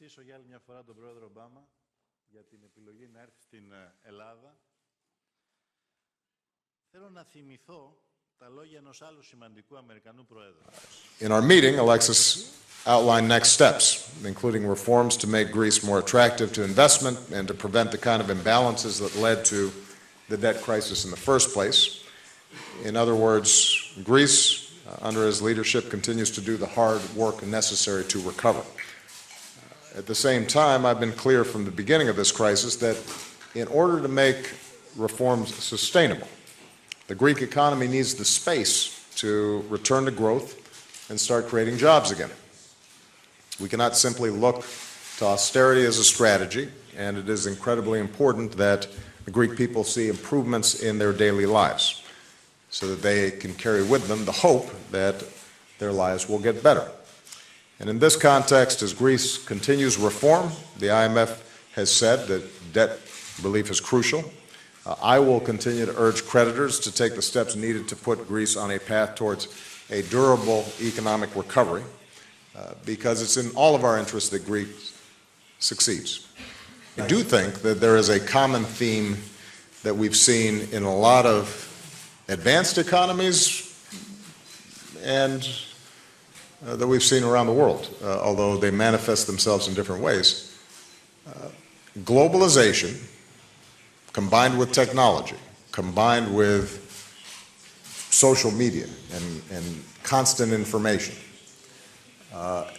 ευχαριστήσω για άλλη μια φορά τον πρόεδρο Ομπάμα για την επιλογή να έρθει στην Ελλάδα. Θέλω να θυμηθώ τα λόγια ενός άλλου σημαντικού Αμερικανού πρόεδρου. In our meeting, Alexis outlined next steps, including reforms to make Greece more attractive to investment and to prevent the kind of imbalances that led to the debt crisis in the first place. In other words, Greece, under his leadership, continues to do the hard work necessary to recover. At the same time, I've been clear from the beginning of this crisis that in order to make reforms sustainable, the Greek economy needs the space to return to growth and start creating jobs again. We cannot simply look to austerity as a strategy, and it is incredibly important that the Greek people see improvements in their daily lives so that they can carry with them the hope that their lives will get better. And in this context, as Greece continues reform, the IMF has said that debt relief is crucial. I will continue to urge creditors to take the steps needed to put Greece on a path towards a durable economic recovery, because it's in all of our interests that Greece succeeds. I do think that there is a common theme that we've seen in a lot of advanced economies and that we've seen around the world, although they manifest themselves in different ways. Globalization, combined with technology, combined with social media and constant information,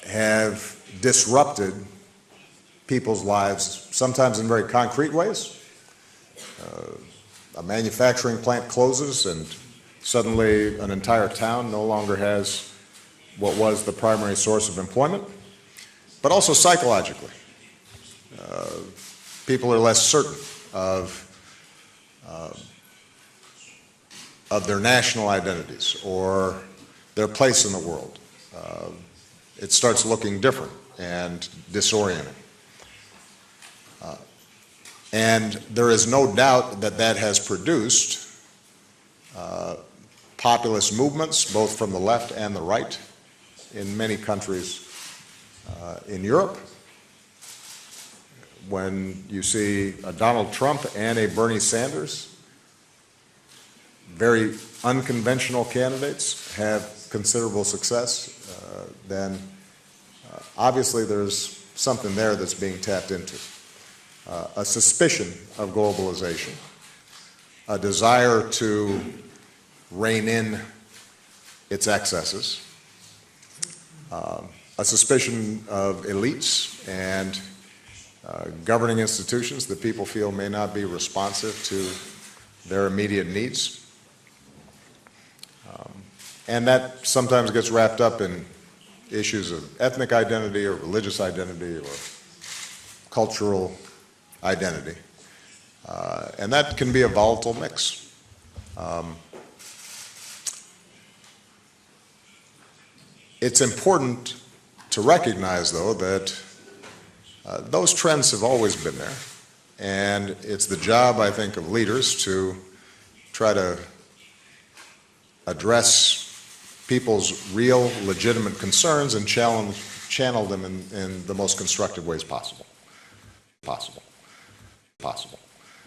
have disrupted people's lives, sometimes in very concrete ways. A manufacturing plant closes and suddenly an entire town no longer has what was the primary source of employment, but also psychologically. People are less certain of their national identities or their place in the world. It starts looking different and disorienting. And there is no doubt that that has produced populist movements, both from the left and the right, in many countries in Europe. When you see a Donald Trump and a Bernie Sanders, very unconventional candidates, have considerable success, then obviously there's something there that's being tapped into. A suspicion of globalization, a desire to rein in its excesses, a suspicion of elites and governing institutions that people feel may not be responsive to their immediate needs. And that sometimes gets wrapped up in issues of ethnic identity or religious identity or cultural identity. And that can be a volatile mix. It's important to recognize, though, that those trends have always been there. And it's the job, I think, of leaders to try to address people's real, legitimate concerns and channel them in the most constructive ways possible.